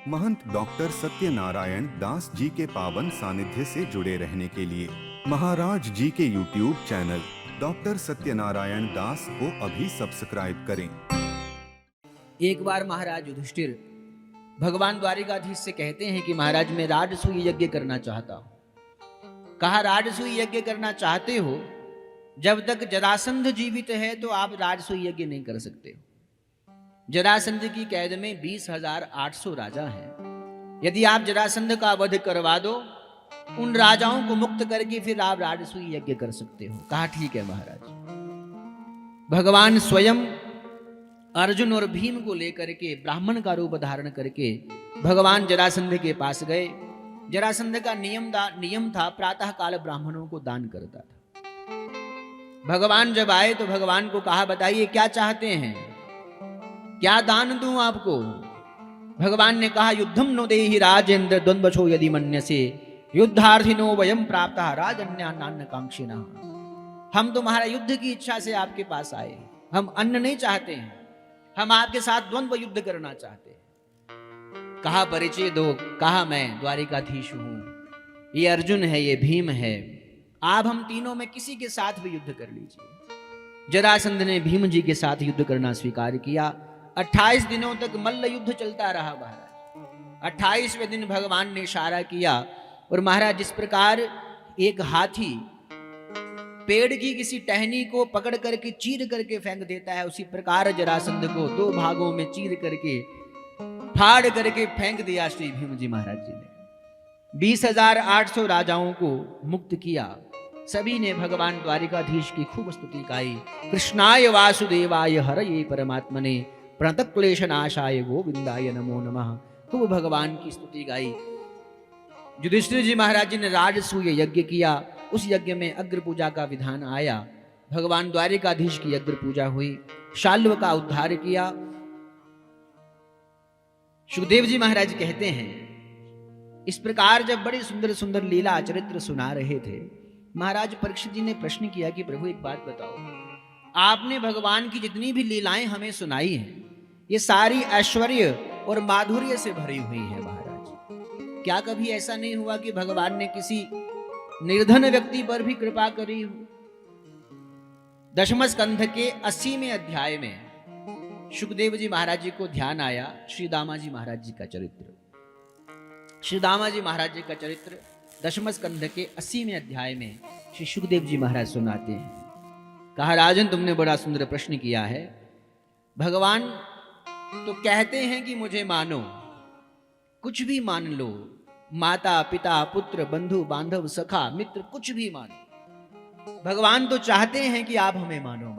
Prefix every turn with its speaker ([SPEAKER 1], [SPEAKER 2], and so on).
[SPEAKER 1] महंत doctor Satyanarayan Das ji के पावन सानिध्य से जुड़े रहने के लिए महाराज जी के YouTube चैनल डॉक्टर सत्यनारायण दास को अभी सब्सक्राइब करें।
[SPEAKER 2] एक बार महाराज युधिष्ठिर भगवान द्वारिकाधीश से कहते हैं कि महाराज मैं राजसूय यज्ञ करना चाहता हूं। कहा राजसूय यज्ञ करना चाहते हो, जब तक जरासंध जीवित है तो आप राजसूय यज्ञ नहीं कर सकते हो। जरासंध की कैद में 20,800 राजा हैं। यदि आप जरासंध का वध करवा दो, उन राजाओं को मुक्त करके फिर आप राजसूय यज्ञ कर सकते हो। कहा ठीक है महाराज। भगवान स्वयं अर्जुन और भीम को लेकर के ब्राह्मण का रूप धारण करके भगवान जरासंध के पास गए। जरासंध का नियम था प्रातः काल ब्राह्मणों को दान करता था। भगवान जब आए तो भगवान को कहा बताइए क्या चाहते हैं, क्या दान दूं आपको। भगवान ने कहा युद्धम नो देहि राजेंद्र द्वंद्वछो यदि मन्यसे युद्धार्थिनो वयम प्राप्तः राजन्यान्न कांक्षिणः। हम तुम्हारा युद्ध की इच्छा से आपके पास आए, हम अन्न नहीं चाहते हैं, हम आपके साथ द्वंद्व युद्ध करना चाहते हैं। कहा परिचय दो। कहा मैं द्वारिकाधीश हूं, ये अर्जुन है, ये भीम है, आप हम तीनों में किसी के साथ भी युद्ध कर लीजिए। जरासंध ने भीम जी के साथ युद्ध करना स्वीकार किया। 28 दिनों तक मल्ल युद्ध चलता रहा महाराज। 28वें दिन भगवान ने इशारा किया और महाराज जिस प्रकार एक हाथी पेड़ की किसी टहनी को पकड़ करके चीर करके फेंक देता है, उसी प्रकार जरासंध को 2 भागों में चीर करके फाड़ करके फेंक दिया श्री भीम जी महाराज जी ने। 20,800 राजाओं को मुक्त किया। सभी ने भगवान द्वारिकाधीश की खूब स्तुति गाई। कृष्णाय वासुदेवाय हरये परमात्मने प्रणत क्लेश नाशाय गोविंदाय नमो नमः। खूब भगवान की स्तुति गाई। युधिष्ठिर जी महाराज जी ने राजसूय यज्ञ किया। उस यज्ञ में अग्र पूजा का विधान आया। भगवान द्वारिकाधीश की अग्र पूजा हुई। शाल्व का उद्धार किया। सुखदेव जी महाराज कहते हैं इस प्रकार जब बड़ी सुंदर सुंदर लीला चरित्र सुना रहे थे, महाराज परीक्षित जी ने प्रश्न किया कि प्रभु एक बात बताओ, आपने भगवान की जितनी भी लीलाएं हमें सुनाई हैं ये सारी ऐश्वर्य और माधुर्य से भरी हुई है महाराज। क्या कभी ऐसा नहीं हुआ कि भगवान ने किसी निर्धन व्यक्ति पर भी कृपा करी हो। दशम स्कंध के 80वें अध्याय में सुखदेव जी महाराज जी को ध्यान आया श्री दामा जी महाराज जी का चरित्र। श्री दामा जी महाराज जी का चरित्र दशम स्कंध के 80वें अध्याय में श्री सुखदेव जी महाराज सुनाते हैं। कहा राजन तुमने बड़ा सुंदर प्रश्न किया है। भगवान तो कहते हैं कि मुझे मानो, कुछ भी मान लो, माता पिता पुत्र बंधु बांधव सखा मित्र कुछ भी मानो। भगवान तो चाहते हैं कि आप हमें मानो